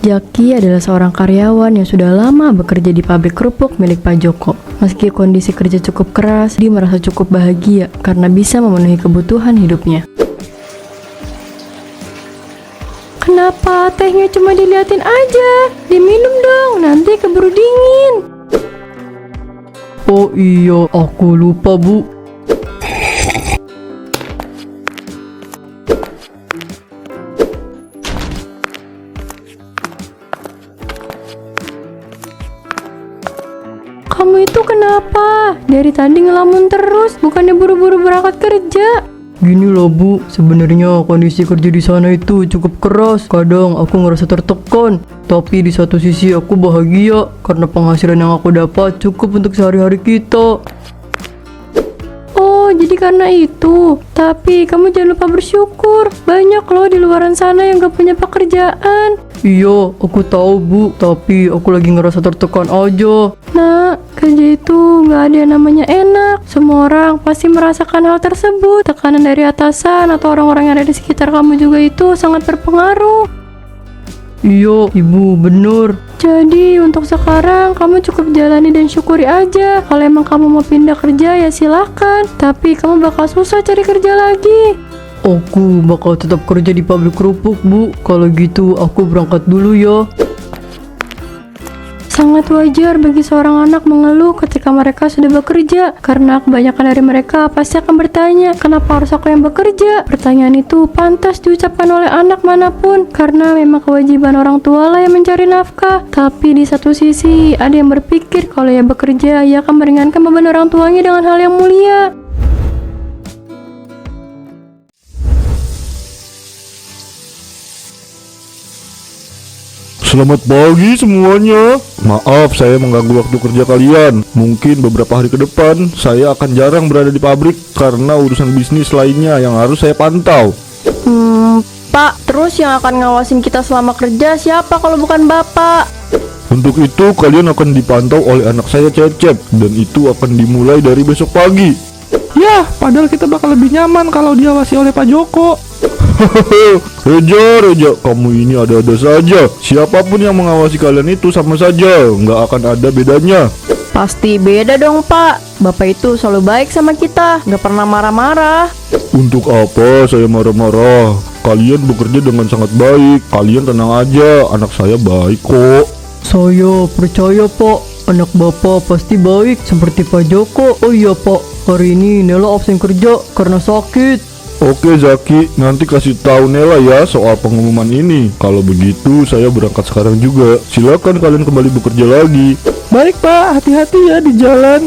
Jaki adalah seorang karyawan yang sudah lama bekerja di pabrik kerupuk milik Pak Joko. Meski kondisi kerja cukup keras, dia merasa cukup bahagia karena bisa memenuhi kebutuhan hidupnya. Kenapa tehnya cuma diliatin aja? Diminum dong, nanti keburu dingin. Oh iya, aku lupa Bu. Kamu itu kenapa? Dari tadi ngelamun terus, bukannya buru-buru berangkat kerja? Gini loh Bu, sebenarnya kondisi kerja di sana itu cukup keras. Kadang aku ngerasa tertekan, tapi di satu sisi aku bahagia karena penghasilan yang aku dapat cukup untuk sehari-hari kita. Oh, jadi karena itu. Tapi kamu jangan lupa bersyukur. Banyak loh di luaran sana yang gak punya pekerjaan. Iya, aku tahu Bu, tapi aku lagi ngerasa tertekan aja. Nah, kerja itu gak ada yang namanya enak. Semua orang pasti merasakan hal tersebut. Tekanan dari atasan atau orang-orang yang ada di sekitar kamu juga itu sangat berpengaruh. Iya, Ibu, bener. Jadi untuk sekarang kamu cukup jalani dan syukuri aja. Kalau emang kamu mau pindah kerja ya silahkan. Tapi kamu bakal susah cari kerja lagi. Aku bakal tetap kerja di pabrik kerupuk Bu. Kalau gitu aku berangkat dulu ya. Sangat wajar bagi seorang anak mengeluh ketika mereka sudah bekerja, karena kebanyakan dari mereka pasti akan bertanya, kenapa harus aku yang bekerja? Pertanyaan itu pantas diucapkan oleh anak manapun, karena memang kewajiban orang tua lah yang mencari nafkah. Tapi di satu sisi, ada yang berpikir kalau ia bekerja, ia akan meringankan beban orang tuanya dengan hal yang mulia. Selamat pagi semuanya. Maaf saya mengganggu waktu kerja kalian. Mungkin beberapa hari ke depan saya akan jarang berada di pabrik karena urusan bisnis lainnya yang harus saya pantau. Pak, terus yang akan ngawasin kita selama kerja siapa kalau bukan Bapak? Untuk itu kalian akan dipantau oleh anak saya Cecep, dan itu akan dimulai dari besok pagi. Ya, padahal kita bakal lebih nyaman kalau diawasi oleh Pak Joko. Reja, kamu ini ada-ada saja. Siapapun yang mengawasi kalian itu sama saja, nggak akan ada bedanya. Pasti beda dong Pak. Bapak itu selalu baik sama kita, nggak pernah marah-marah. Untuk apa saya marah-marah? Kalian bekerja dengan sangat baik. Kalian tenang aja, anak saya baik kok. Saya percaya Pak, anak Bapak pasti baik seperti Pak Joko. Oh iya Pak, hari ini Nela absen kerja karena sakit. Oke Zaki, nanti kasih tahu Nela ya soal pengumuman ini. Kalau begitu saya berangkat sekarang juga. Silakan kalian kembali bekerja lagi. Baik Pak, hati-hati ya di jalan.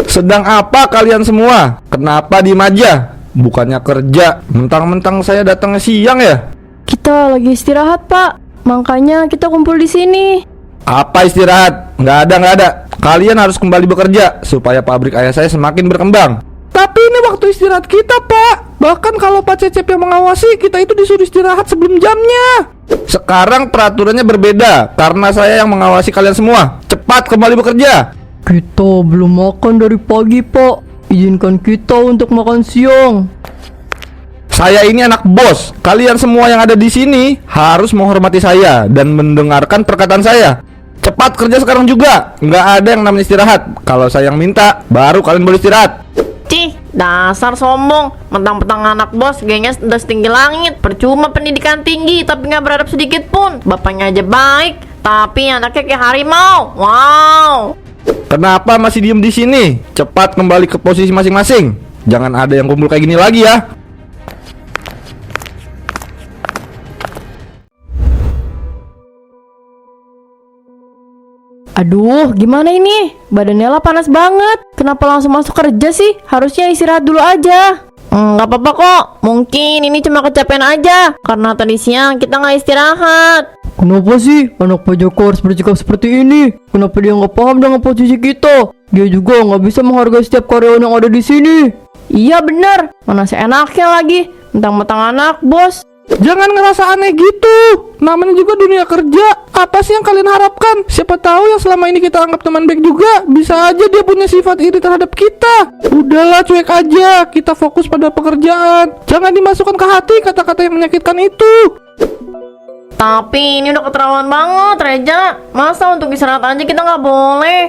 Sedang apa kalian semua? Kenapa diem aja? Bukannya kerja, mentang-mentang saya datangnya siang ya? Kita lagi istirahat Pak, makanya kita kumpul di sini. Apa istirahat? Nggak ada. Kalian harus kembali bekerja supaya pabrik ayah saya semakin berkembang. Tapi ini waktu istirahat kita Pak. Bahkan kalau Pak Cecep yang mengawasi, kita itu disuruh istirahat sebelum jamnya. Sekarang peraturannya berbeda karena saya yang mengawasi kalian semua. Cepat kembali bekerja. Kita belum makan dari pagi Pak. Izinkan kita untuk makan siang. Saya ini anak bos. Kalian semua yang ada di sini harus menghormati saya dan mendengarkan perkataan saya. Cepat kerja sekarang juga. Nggak ada yang namanya istirahat. Kalau saya yang minta, baru kalian boleh istirahat. Cih, dasar sombong. Mentang-mentang anak bos, gengnya udah setinggi langit. Percuma pendidikan tinggi, tapi nggak beradab sedikit pun. Bapaknya aja baik, tapi anaknya kayak harimau. Wow. Kenapa masih diem di sini? Cepat kembali ke posisi masing-masing. Jangan ada yang kumpul kayak gini lagi ya. Aduh, gimana ini? Badan Nela panas banget. Kenapa langsung masuk kerja sih? Harusnya istirahat dulu aja. Nggak apa-apa kok. Mungkin ini cuma kecapean aja. Karena tadi siang kita nggak istirahat. Kenapa sih anak Pak Joko harus bersikap seperti ini? Kenapa dia nggak paham dengan posisi kita? Dia juga nggak bisa menghargai setiap karyawan yang ada di sini. Iya bener, mana seenaknya lagi. Mentang-mentang anak bos, Jangan ngerasa aneh gitu. Namanya juga dunia kerja. Apa sih yang kalian harapkan? Siapa tahu yang selama ini kita anggap teman baik juga, bisa aja dia punya sifat iri terhadap kita. Udahlah, cuek aja. Kita fokus pada pekerjaan. Jangan dimasukkan ke hati kata-kata yang menyakitkan itu. Tapi ini udah keterlaluan banget, Reja. Masa untuk istirahat aja kita nggak boleh?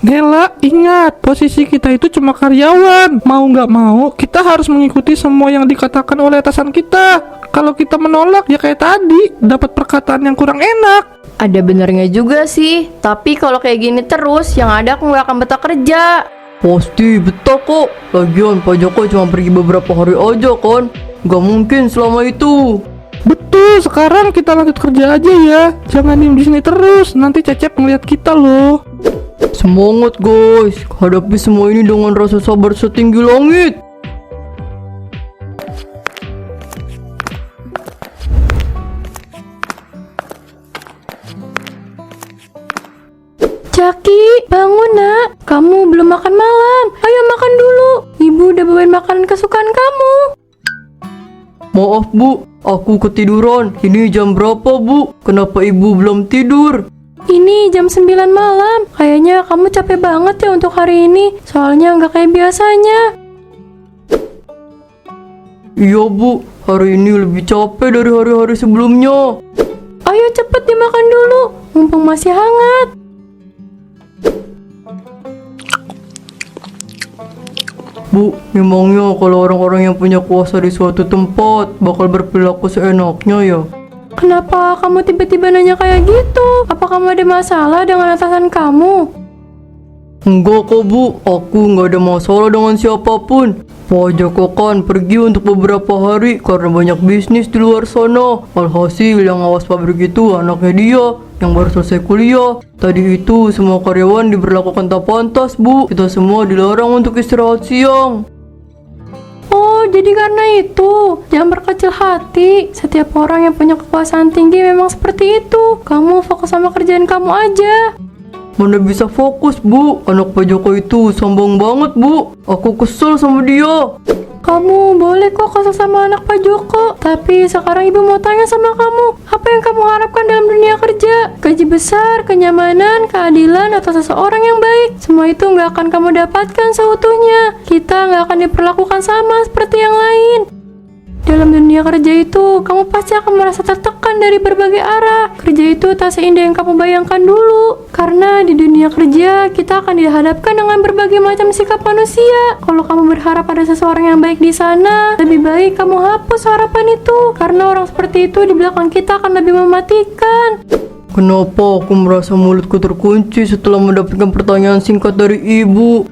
Nela, ingat, posisi kita itu cuma karyawan. Mau nggak mau, kita harus mengikuti semua yang dikatakan oleh atasan kita. Kalau kita menolak, ya kayak tadi, dapat perkataan yang kurang enak. Ada benernya juga sih. Tapi kalau kayak gini terus, yang ada aku nggak akan betah kerja. Pasti betah kok. Lagian Pak Joko cuma pergi beberapa hari aja kan. Gak mungkin selama itu. Betul, sekarang kita lanjut kerja aja ya. Jangan diem di sini terus, nanti Cecep ngeliat kita loh. Semangat guys, hadapi semua ini dengan rasa sabar setinggi langit. Jaki, bangun nak. Kamu belum makan malam. Ayo makan dulu. Ibu udah bawain makanan kesukaan kamu. Maaf Bu, aku ketiduran. Ini jam berapa Bu? Kenapa ibu belum tidur? Ini jam 9 malam. Kayaknya kamu capek banget ya untuk hari ini. Soalnya nggak kayak biasanya. Iya Bu, hari ini lebih capek dari hari-hari sebelumnya. Ayo cepet dimakan dulu. Mumpung masih hangat. Bu, memangnya kalau orang-orang yang punya kuasa di suatu tempat bakal berperilaku seenaknya ya? Kenapa kamu tiba-tiba nanya kayak gitu? Apa kamu ada masalah dengan atasan kamu? Enggak kok Bu, aku nggak ada masalah dengan siapapun. Pak Joko kan pergi untuk beberapa hari karena banyak bisnis di luar sana. Alhasil yang ngawas pabrik itu anaknya dia yang baru selesai kuliah. Tadi itu semua karyawan diberlakukan tak pantas Bu. Kita semua dilarang untuk istirahat siang. Oh, jadi karena itu. Jangan berkecil hati. Setiap orang yang punya kekuasaan tinggi memang seperti itu. Kamu fokus sama kerjaan kamu aja. Mana bisa fokus Bu, anak Pak Joko itu sombong banget Bu. Aku kesel sama dia. Kamu boleh kok kesel sama anak Pak Joko. Tapi sekarang ibu mau tanya sama kamu. Apa yang kamu harapkan dalam dunia kerja? Gaji besar, kenyamanan, keadilan, atau seseorang yang baik? Semua itu nggak akan kamu dapatkan seutuhnya. Kita nggak akan diperlakukan sama seperti yang lain. Dalam dunia kerja itu, kamu pasti akan merasa tertekan dari berbagai arah. Kerja itu tak seindah yang kamu bayangkan dulu. Karena di dunia kerja, kita akan dihadapkan dengan berbagai macam sikap manusia. Kalau kamu berharap ada seseorang yang baik di sana, lebih baik kamu hapus harapan itu. Karena orang seperti itu di belakang kita akan lebih mematikan. Kenapa aku merasa mulutku terkunci setelah mendapatkan pertanyaan singkat dari ibu?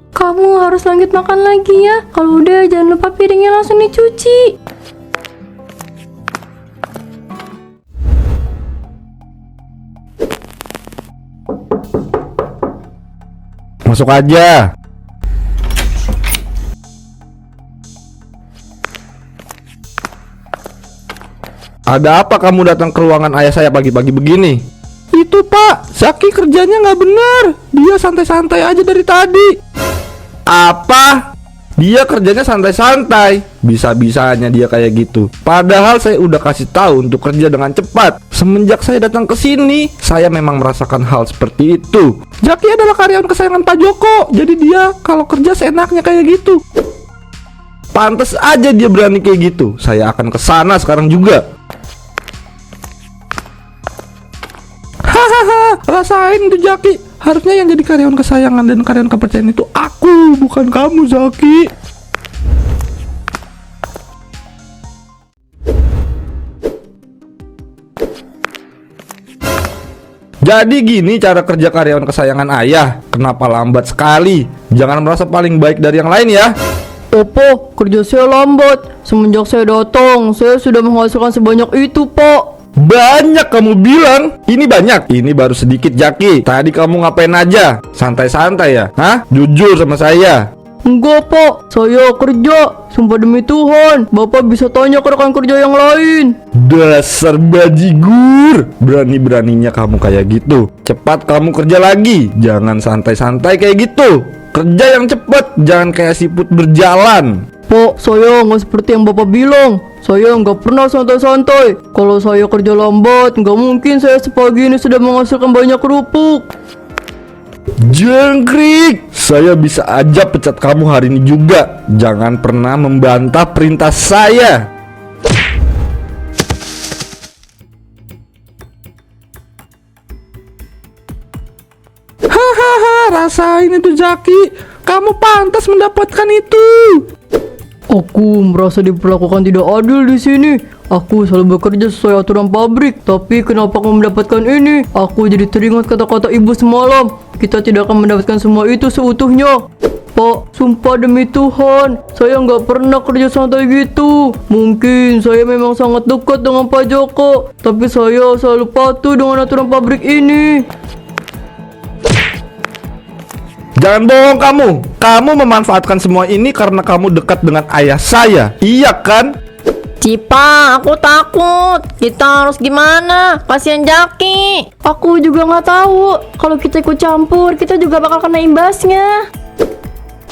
Kamu harus lanjut makan lagi ya. Kalau udah, jangan lupa piringnya langsung dicuci. Masuk aja. Ada apa kamu datang ke ruangan ayah saya pagi-pagi begini? Itu Pak, Zaki kerjanya nggak benar. Dia santai-santai aja dari tadi. Apa? Dia kerjanya santai-santai. Bisa-bisanya dia kayak gitu. Padahal saya udah kasih tahu untuk kerja dengan cepat. Semenjak saya datang ke sini, saya memang merasakan hal seperti itu. Zaki adalah karyawan kesayangan Pak Joko. Jadi dia kalau kerja seenaknya kayak gitu. Pantes aja dia berani kayak gitu. Saya akan ke sana sekarang juga. Hahaha, rasain tuh Zaki. Harusnya yang jadi karyawan kesayangan dan karyawan kepercayaan itu aku, bukan kamu Zaki. Jadi gini cara kerja karyawan kesayangan ayah. Kenapa lambat sekali? Jangan merasa paling baik dari yang lain ya. Opo, kerja saya lambat. Semenjak saya datang, saya sudah menghasilkan sebanyak itu Pak. Banyak kamu bilang. Ini banyak. Ini baru sedikit Jaki. Tadi kamu ngapain aja? Santai-santai ya? Hah? Jujur sama saya. Enggak Pak, saya kerja. Sumpah demi Tuhan, Bapak bisa tanya ke rekan kerja yang lain. Dasar bajigur. Berani-beraninya kamu kayak gitu. Cepat kamu kerja lagi. Jangan santai-santai kayak gitu. Kerja yang cepat. Jangan kayak siput berjalan. Pak, saya nggak seperti yang Bapak bilang. Saya nggak pernah santai-santai. Kalau saya kerja lambat, nggak mungkin saya sepagi ini sudah menghasilkan banyak kerupuk. Jengkrik, saya bisa aja pecat kamu hari ini juga. Jangan pernah membantah perintah saya. Hahaha, rasain itu Zaki. Kamu pantas mendapatkan itu. Aku merasa diperlakukan tidak adil di sini. Aku selalu bekerja sesuai aturan pabrik, tapi kenapa kamu mendapatkan ini? Aku jadi teringat kata-kata ibu semalam. Kita tidak akan mendapatkan semua itu seutuhnya. Pak, sumpah demi Tuhan, saya nggak pernah kerja santai gitu. Mungkin saya memang sangat dekat dengan Pak Joko, tapi saya selalu patuh dengan aturan pabrik ini. Jangan bohong kamu. Kamu memanfaatkan semua ini karena kamu dekat dengan ayah saya. Iya kan? Cipa, aku takut. Kita harus gimana? Kasihan Jaki. Aku juga nggak tahu. Kalau kita ikut campur, kita juga bakal kena imbasnya.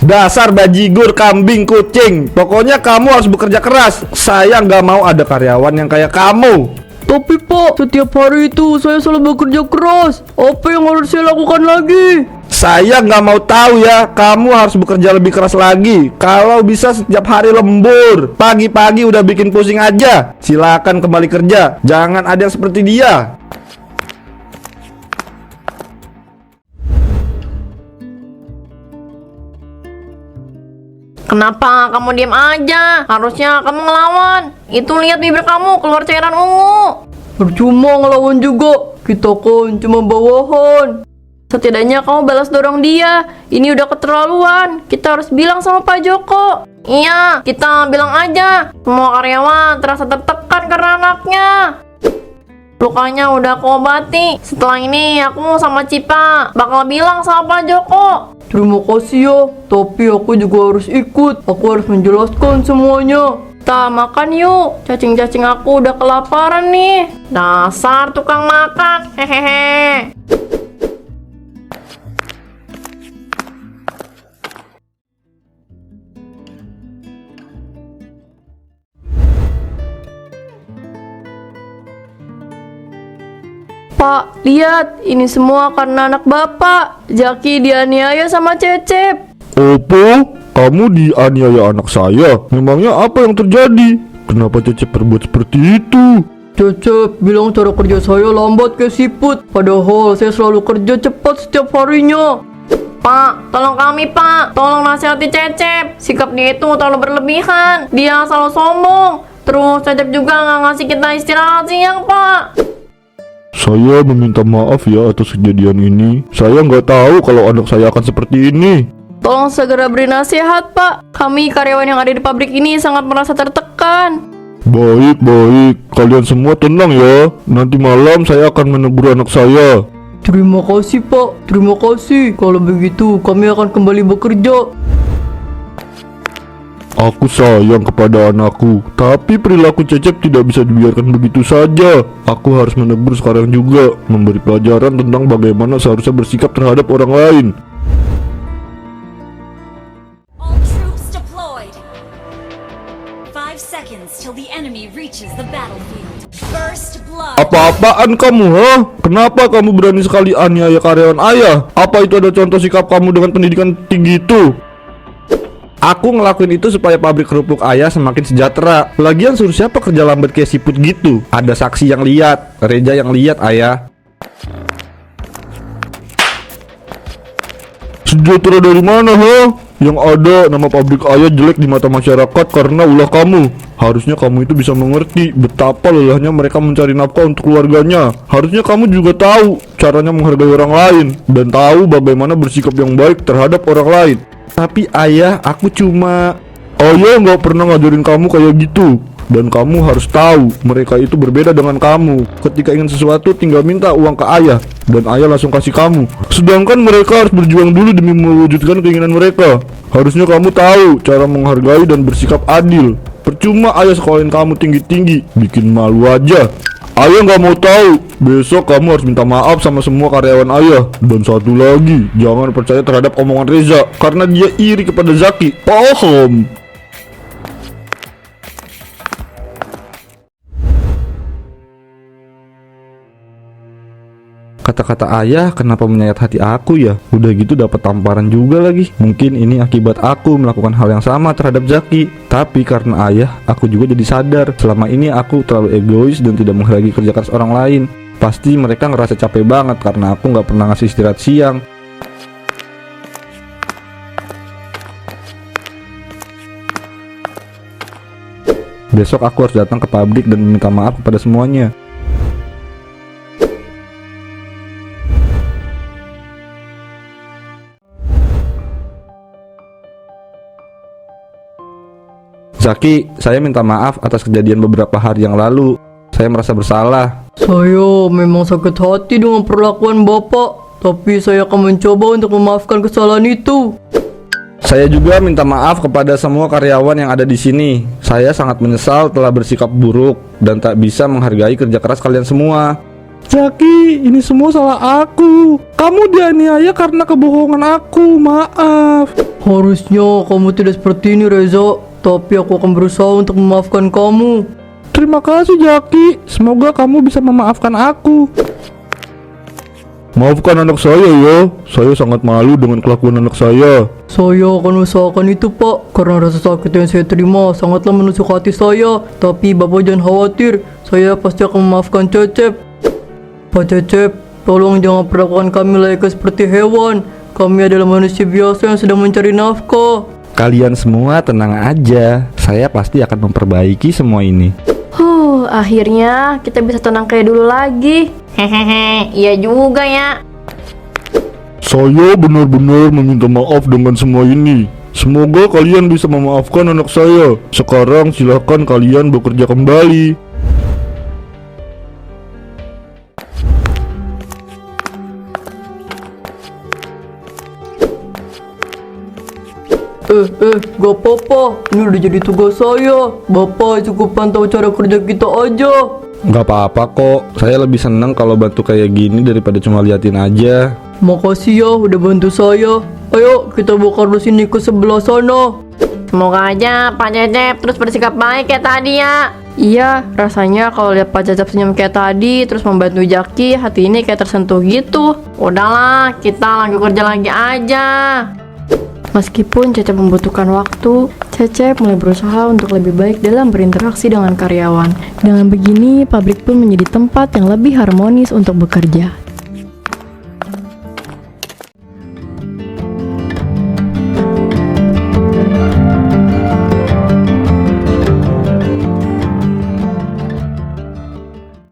Dasar bajigur, kambing, kucing. Pokoknya kamu harus bekerja keras. Saya nggak mau ada karyawan yang kayak kamu. Tapi Pak, setiap hari itu saya selalu bekerja keras. Apa yang harus saya lakukan lagi? Saya nggak mau tahu ya. Kamu harus bekerja lebih keras lagi. Kalau bisa setiap hari lembur. Pagi-pagi udah bikin pusing aja. Silakan kembali kerja. Jangan ada yang seperti dia. Kenapa kamu diam aja? Harusnya kamu ngelawan. Itu lihat bibir kamu keluar cairan ungu. Percuma ngelawan juga. Kita kan cuma bawahan. Setidaknya kamu balas dorong dia. Ini udah keterlaluan. Kita harus bilang sama Pak Joko. Iya, kita bilang aja. Semua karyawan terasa tertekan karena anaknya. Lukanya udah aku obati. Setelah ini aku sama Cipa bakal bilang sama Pak Joko. Terima kasih ya, tapi aku juga harus ikut. Aku harus menjelaskan semuanya. Kita makan yuk. Cacing-cacing aku udah kelaparan nih. Dasar tukang makan. Hehehe. Pak, lihat. Ini semua karena anak Bapak. Jaki dianiaya sama Cecep. Opo, kamu dianiaya anak saya. Memangnya apa yang terjadi? Kenapa Cecep berbuat seperti itu? Cecep bilang cara kerja saya lambat kayak siput. Padahal saya selalu kerja cepat setiap harinya. Pak, tolong kami Pak. Tolong nasihati Cecep. Sikap dia itu terlalu berlebihan. Dia selalu sombong. Terus Cecep juga nggak ngasih kita istirahat siang Pak. Saya meminta maaf ya atas kejadian ini. Saya nggak tahu kalau anak saya akan seperti ini. Tolong segera beri nasihat, Pak. Kami karyawan yang ada di pabrik ini sangat merasa tertekan. Baik, kalian semua tenang ya. Nanti malam saya akan menegur anak saya. Terima kasih Pak, terima kasih. Kalau begitu kami akan kembali bekerja. Aku sayang kepada anakku, tapi perilaku Cecep tidak bisa dibiarkan begitu saja. Aku harus menegur sekarang juga, memberi pelajaran tentang bagaimana seharusnya bersikap terhadap orang lain. All troops deployed. 5 seconds till the enemy reaches the battlefield. First blood. Apa-apaan kamu, ha? Kenapa kamu berani sekali aniaya karyawan ayah? Apa itu ada contoh sikap kamu dengan pendidikan tinggi itu? Aku ngelakuin itu supaya pabrik kerupuk ayah semakin sejahtera. Lagian suruh siapa kerja lambat kayak siput gitu? Ada saksi yang lihat, Reja yang lihat ayah. Sejahtera dari mana, ha? Yang ada nama pabrik ayah jelek di mata masyarakat karena ulah kamu. Harusnya kamu itu bisa mengerti betapa lelahnya mereka mencari nafkah untuk keluarganya. Harusnya kamu juga tahu caranya menghargai orang lain dan tahu bagaimana bersikap yang baik terhadap orang lain. Tapi ayah, aku cuma... Ayah nggak pernah ngajarin kamu kayak gitu. Dan kamu harus tahu, mereka itu berbeda dengan kamu. Ketika ingin sesuatu tinggal minta uang ke ayah, dan ayah langsung kasih kamu. Sedangkan mereka harus berjuang dulu demi mewujudkan keinginan mereka. Harusnya kamu tahu cara menghargai dan bersikap adil. Percuma ayah sekolahin kamu tinggi-tinggi, bikin malu aja. Ayah nggak mau tahu. Besok kamu harus minta maaf sama semua karyawan ayah. Dan satu lagi, jangan percaya terhadap omongan Reza karena dia iri kepada Zaki. Paham? Kata-kata ayah kenapa menyayat hati aku ya? Udah gitu dapat tamparan juga lagi. Mungkin ini akibat aku melakukan hal yang sama terhadap Zaki. Tapi karena ayah, aku juga jadi sadar selama ini aku terlalu egois dan tidak menghargai kerja keras orang lain. Pasti mereka ngerasa capek banget karena aku nggak pernah ngasih istirahat siang. Besok aku harus datang ke pabrik dan meminta maaf kepada semuanya. Zaki, saya minta maaf atas kejadian beberapa hari yang lalu. Saya merasa bersalah. Saya memang sakit hati dengan perlakuan Bapak, tapi saya akan mencoba untuk memaafkan kesalahan itu. Saya juga minta maaf kepada semua karyawan yang ada di sini. Saya sangat menyesal telah bersikap buruk dan tak bisa menghargai kerja keras kalian semua. Zaki, ini semua salah aku. Kamu dianiaya karena kebohongan aku. Maaf. Harusnya kamu tidak seperti ini, Reza. Tapi aku akan berusaha untuk memaafkan kamu. Terima kasih, Zaki. Semoga kamu bisa memaafkan aku. Maafkan anak saya ya. Saya sangat malu dengan kelakuan anak saya. Saya akan usahakan itu, Pak. Karena rasa sakit yang saya terima sangatlah menusuk hati saya. Tapi Bapak jangan khawatir. Saya pasti akan memaafkan Cecep. Pak Cecep, tolong jangan perlakukan kami layaknya seperti hewan. Kami adalah manusia biasa yang sedang mencari nafkah. Kalian semua tenang aja. Saya pasti akan memperbaiki semua ini. Akhirnya kita bisa tenang kayak dulu lagi. Hehehe, iya juga ya. Saya benar-benar meminta maaf dengan semua ini. Semoga kalian bisa memaafkan anak saya. Sekarang silakan kalian bekerja kembali. Gak apa-apa. Ini udah jadi tugas saya. Bapak cukup pantau cara kerja kita aja. Gak apa-apa kok. Saya lebih senang kalau bantu kayak gini daripada cuma liatin aja. Makasih ya udah bantu saya. Ayo kita bongkar di sini ke sebelah sana. Semoga aja Pak Cecep terus bersikap baik kayak tadi ya. Iya, rasanya kalau lihat Pak Cecep senyum kayak tadi terus membantu Zaki, hati ini kayak tersentuh gitu. Udahlah, kita lanjut kerja lagi aja. Meskipun Cecep membutuhkan waktu, Cecep mulai berusaha untuk lebih baik dalam berinteraksi dengan karyawan. Dengan begini, pabrik pun menjadi tempat yang lebih harmonis untuk bekerja.